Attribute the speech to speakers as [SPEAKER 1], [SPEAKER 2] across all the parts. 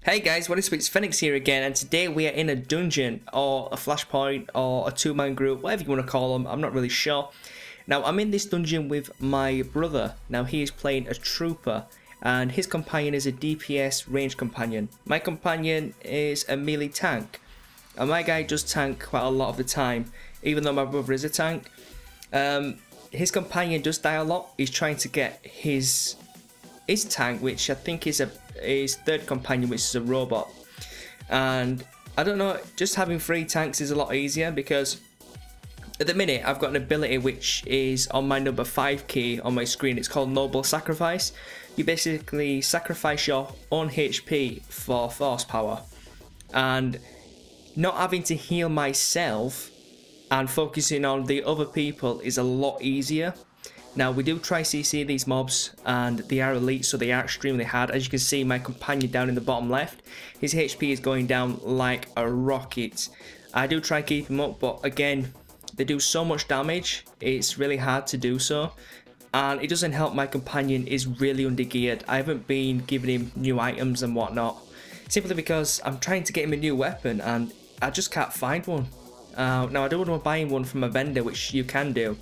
[SPEAKER 1] Hey guys, what is up? It's Phoenix here again, and today we are in a dungeon, or a flashpoint, or a two-man group, whatever you want to call them, I'm not really sure. Now, I'm in this dungeon with my brother. Now, he is playing a trooper, and his companion is a DPS range companion. My companion is a melee tank, and my guy does tank quite a lot of the time, even though my brother is a tank. His companion does die a lot. He's trying to get his tank, which I think is his third companion, which is a robot. And I don't know, just having 3 tanks is a lot easier, because at the minute I've got an ability which is on my number 5 key on my screen. It's called Noble Sacrifice. You basically sacrifice your own HP for force power, and not having to heal myself and focusing on the other people is a lot easier. Now, we do try CC these mobs, and they are elite, so they are extremely hard. As you can see, my companion down in the bottom left, his HP is going down like a rocket. I do try keep him up, but again, they do so much damage, it's really hard to do so. And it doesn't help my companion is really undergeared. I haven't been giving him new items and whatnot, simply because I'm trying to get him a new weapon, and I just can't find one. Now, I don't want to buy him one from a vendor, which you can do.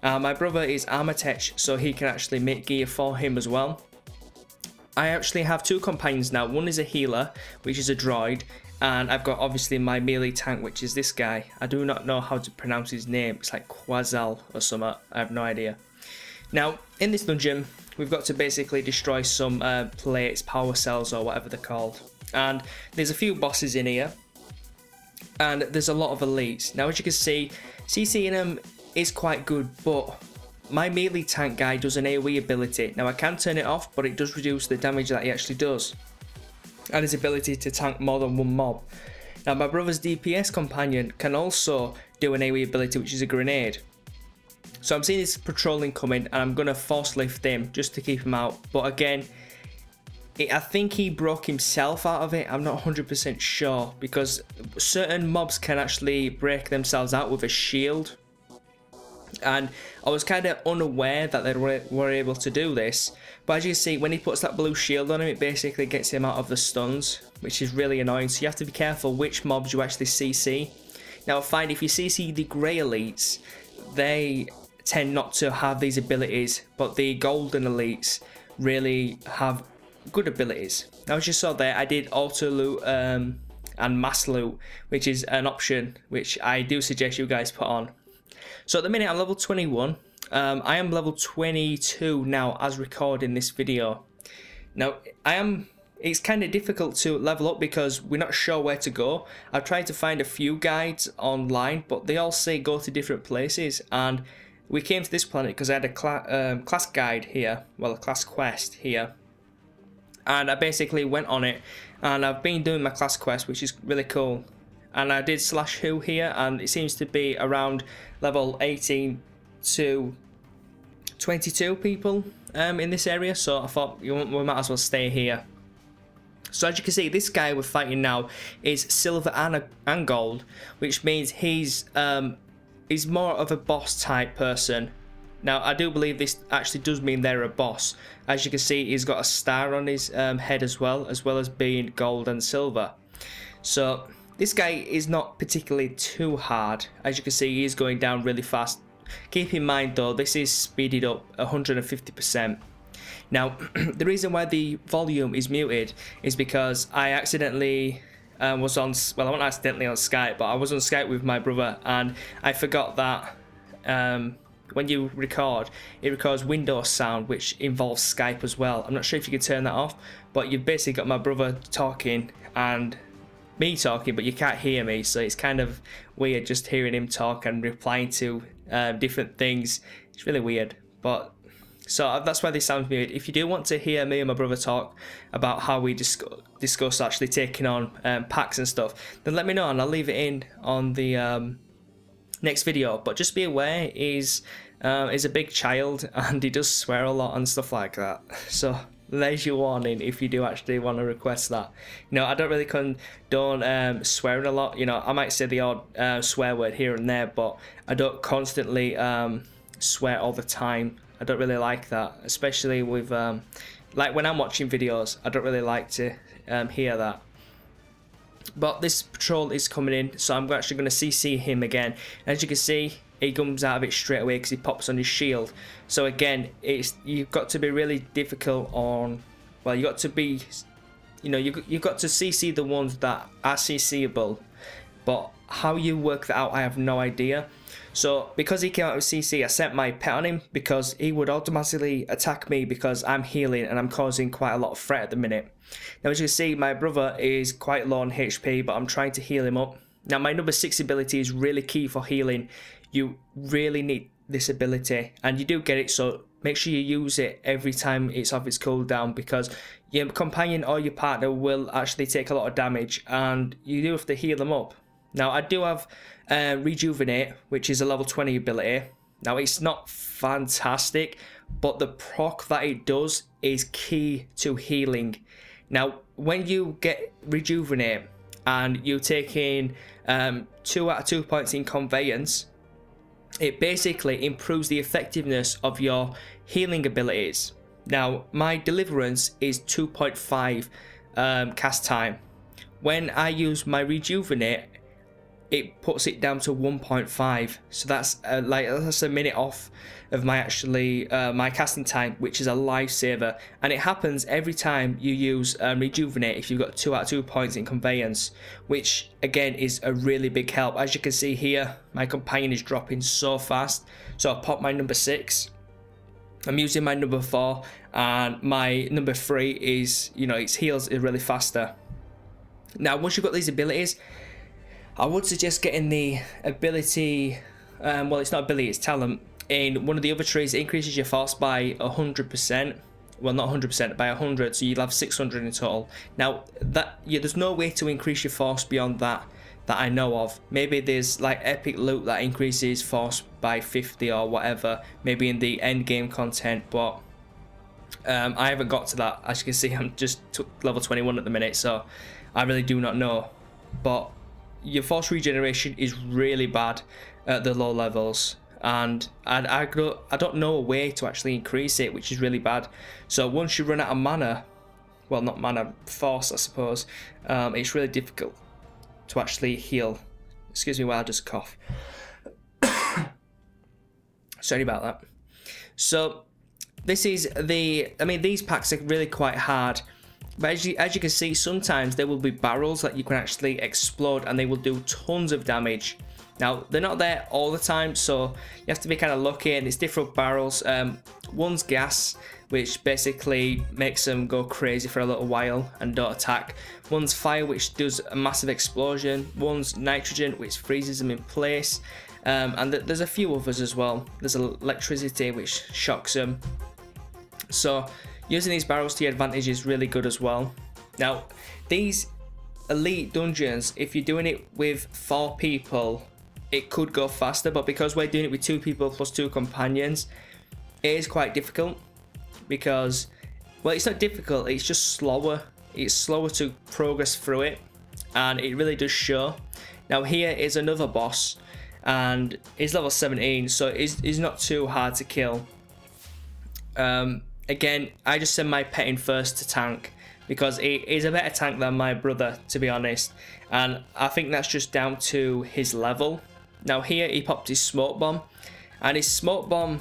[SPEAKER 1] My brother is armor tech, so he can actually make gear for him as well. I actually have 2 companions now. One is a healer, which is a droid, and I've got obviously my melee tank, which is this guy. I do not know how to pronounce his name. It's like Quazal or something. I have no idea. Now, in this dungeon, we've got to basically destroy some plates, power cells, or whatever they're called. And there's a few bosses in here, and there's a lot of elites. Now, as you can see, CCing them is quite good, but my melee tank guy does an AoE ability. Now, I can turn it off, but it does reduce the damage that he actually does, and his ability to tank more than one mob. Now, my brother's DPS companion can also do an AoE ability, which is a grenade. So I'm seeing this patrolling coming, and I'm going to force lift him just to keep him out. But again, I think he broke himself out of it. I'm not 100% sure, because certain mobs can actually break themselves out with a shield. And I was kind of unaware that they were able to do this, but as you see, when he puts that blue shield on him, it basically gets him out of the stuns, which is really annoying. So you have to be careful which mobs you actually CC. Now, I find if you CC the grey elites, they tend not to have these abilities, but the golden elites really have good abilities. Now, as you saw there, I did auto loot and mass loot, which is an option which I do suggest you guys put on. So at the minute I'm level 21, I am level 22 now as recording this video. Now it's kind of difficult to level up because we're not sure where to go. I've tried to find a few guides online, but they all say go to different places, and we came to this planet because I had a class guide here, well, a class quest here. And I basically went on it, and I've been doing my class quest, which is really cool. And I did /who here, and it seems to be around level 18 to 22 people in this area, so I thought we might as well stay here. So as you can see, this guy we're fighting now is silver and gold, which means he's more of a boss type person. Now, I do believe this actually does mean they're a boss. As you can see, he's got a star on his head as well as being gold and silver. So this guy is not particularly too hard. As you can see, he is going down really fast. Keep in mind though, this is speeded up 150%. Now, the reason why the volume is muted is because I accidentally was on, well, I wasn't accidentally on Skype, but I was on Skype with my brother, and I forgot that when you record, it records Windows sound, which involves Skype as well. I'm not sure if you can turn that off, but you've basically got my brother talking and me talking, but you can't hear me, so it's kind of weird just hearing him talk and replying to different things. It's really weird, but so that's why this sounds weird. If you do want to hear me and my brother talk about how we discuss actually taking on packs and stuff, then let me know and I'll leave it in on the next video. But just be aware, he's a big child and he does swear a lot and stuff like that, so there's your warning if you do actually want to request that. You know, I don't really condone swearing a lot. You know, I might say the odd swear word here and there, but I don't constantly swear all the time. I don't really like that, especially with like when I'm watching videos. I don't really like to hear that. But this patrol is coming in, so I'm actually going to CC him again. As you can see, he comes out of it straight away because he pops on his shield. So again, you've got to be really difficult on, well, you got to be, you know, you've got to CC the ones that are CCable. But how you work that out, I have no idea. So because he came out with CC, I set my pet on him because he would automatically attack me because I'm healing and I'm causing quite a lot of threat at the minute. Now as you can see, my brother is quite low on HP, but I'm trying to heal him up. Now my number 6 ability is really key for healing. You really need this ability, and you do get it, so make sure you use it every time it's off its cooldown, because your companion or your partner will actually take a lot of damage and you do have to heal them up. Now I do have Rejuvenate, which is a level 20 ability. Now it's not fantastic, but the proc that it does is key to healing. Now when you get Rejuvenate and you take in 2 out of 2 points in Conveyance, it basically improves the effectiveness of your healing abilities. Now my Deliverance is 2.5 cast time. When I use my Rejuvenate, it puts it down to 1.5, so that's that's a minute off of my my casting time, which is a lifesaver. And it happens every time you use Rejuvenate if you've got 2 out of 2 points in Conveyance, which again is a really big help. As you can see here, my companion is dropping so fast, so I pop my number 6. I'm using my number 4, and my number 3 is, you know, its heals is really faster. Now once you've got these abilities, I would suggest getting the ability, well it's not ability, it's talent, in one of the other trees. It increases your force by 100%, well not 100%, by 100, so you'll have 600 in total. Now there's no way to increase your force beyond that I know of. Maybe there's like epic loot that increases force by 50 or whatever, maybe in the end game content, but I haven't got to that. As you can see, I'm just level 21 at the minute, so I really do not know. But your force regeneration is really bad at the low levels, and I don't know a way to actually increase it, which is really bad. So once you run out of mana, well not mana, force I suppose, it's really difficult to actually heal. Excuse me while I just cough. Sorry about that. So this is I mean these packs are really quite hard. But as you can see, sometimes there will be barrels that you can actually explode and they will do tons of damage. Now, they're not there all the time, so you have to be kind of lucky, and it's different barrels. One's gas, which basically makes them go crazy for a little while and don't attack. One's fire, which does a massive explosion. One's nitrogen, which freezes them in place. And there's a few others as well. There's electricity, which shocks them. So using these barrels to your advantage is really good as well. Now, these elite dungeons, if you're doing it with 4 people, it could go faster, but because we're doing it with 2 people plus 2 companions, it is quite difficult because, well, it's not difficult, it's just slower. It's slower to progress through it, and it really does show. Now here is another boss, and he's level 17, so he's not too hard to kill. Again, I just send my pet in first to tank because he is a better tank than my brother, to be honest, and I think that's just down to his level. Now here he popped his smoke bomb, and his smoke bomb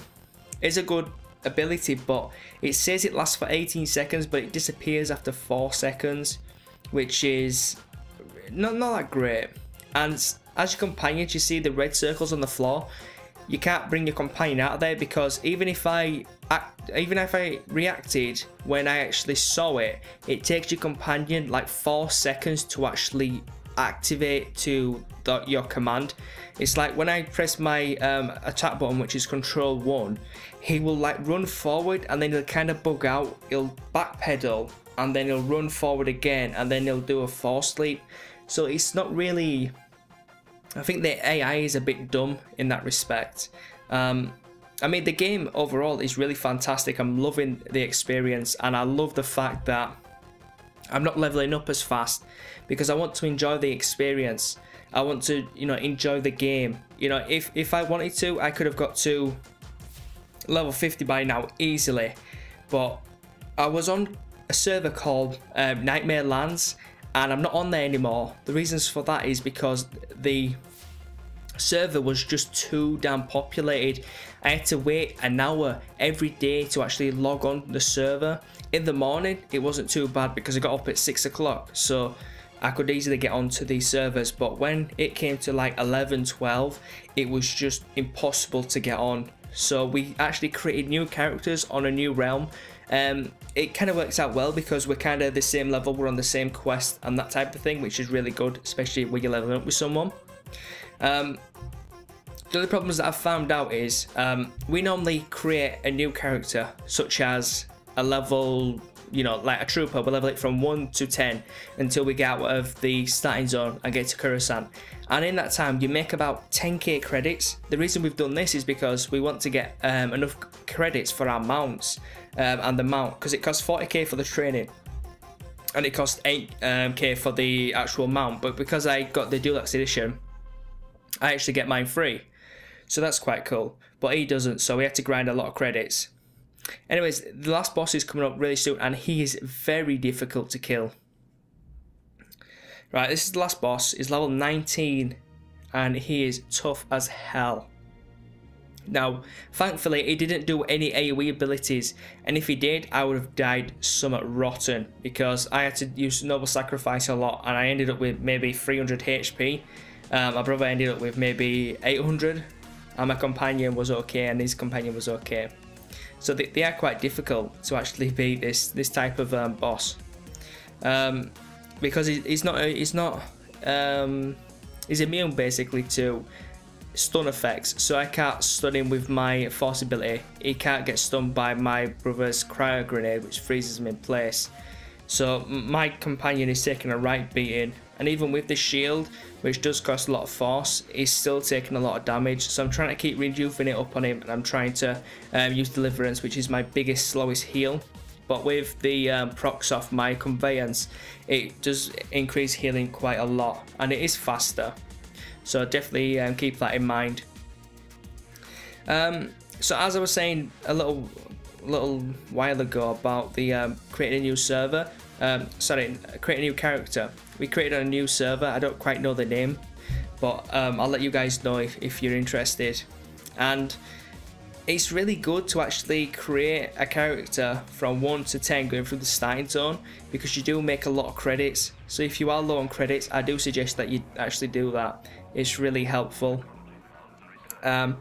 [SPEAKER 1] is a good ability, but it says it lasts for 18 seconds, but it disappears after 4 seconds, which is not that great. And as your companion, you see the red circles on the floor. You can't bring your companion out of there because even if I reacted when I actually saw it, it takes your companion like 4 seconds to actually activate to your command. It's like when I press my attack button, which is control 1, he will like run forward and then he'll kind of bug out, he'll backpedal and then he'll run forward again and then he'll do a force leap. So it's not really, I think the AI is a bit dumb in that respect. I mean, the game overall is really fantastic. I'm loving the experience, and I love the fact that I'm not leveling up as fast because I want to enjoy the experience. I want to, you know, enjoy the game. You know, if I wanted to, I could have got to level 50 by now easily, but I was on a server called Nightmare Lands, and I'm not on there anymore. The reasons for that is because the server was just too damn populated. I had to wait an hour every day to actually log on the server. In the morning it wasn't too bad because I got up at 6 o'clock, so I could easily get onto these servers, but when it came to like 11, 12, it was just impossible to get on. So we actually created new characters on a new realm. It kind of works out well because we're kind of the same level, we're on the same quest and that type of thing, which is really good, especially when you're leveling up with someone. The other problems that I've found out is we normally create a new character, such as a level, you know, like a trooper. We level it from 1 to 10 until we get out of the starting zone and get to Coruscant. And in that time, you make about 10k credits. The reason we've done this is because we want to get enough credits for our mounts and the mount, because it costs 40k for the training and it costs 8k for the actual mount. But because I got the Deluxe Edition, I actually get mine free. So that's quite cool. But he doesn't, so we had to grind a lot of credits. Anyways, the last boss is coming up really soon and he is very difficult to kill. Right, this is the last boss. He's level 19 and he is tough as hell. Now, thankfully, he didn't do any AoE abilities, and if he did, I would have died somewhat rotten because I had to use Noble Sacrifice a lot and I ended up with maybe 300 HP. My brother ended up with maybe 800 and my companion was okay and his companion was okay. So they are quite difficult to actually beat this type of boss, because he's immune basically to stun effects. So I can't stun him with my force ability. He can't get stunned by my brother's cryo grenade, which freezes him in place. So my companion is taking a right beating, and even with the shield, which does cost a lot of force, he's still taking a lot of damage. So I'm trying to keep rejuvenate up on him, and I'm trying to use Deliverance, which is my biggest, slowest heal. But with the procs off my conveyance, it does increase healing quite a lot, and it is faster. So definitely keep that in mind. So as I was saying a little while ago about the creating a new server, creating a new character. We created a new server. I don't quite know the name, but I'll let you guys know if you're interested. And it's really good to actually create a character from 1 to 10 going through the starting zone, because you do make a lot of credits. So if you are low on credits, I do suggest that you actually do that. It's really helpful. And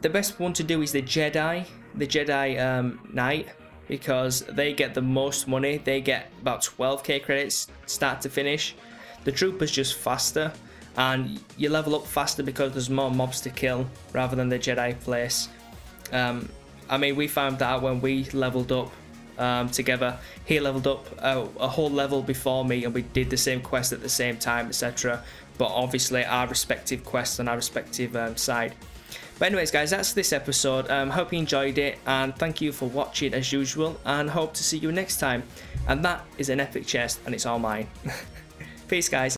[SPEAKER 1] the best one to do is the Jedi Knight, because they get the most money. They get about 12k credits start to finish. The Trooper's just faster, and you level up faster because there's more mobs to kill rather than the Jedi place. I mean, we found that out when we leveled up together. He leveled up a whole level before me, and we did the same quest at the same time, etc. But obviously our respective quests on our respective side. But anyways guys, that's this episode. Hope you enjoyed it, and thank you for watching as usual, and hope to see you next time. And that is an epic chest, and it's all mine. Peace guys.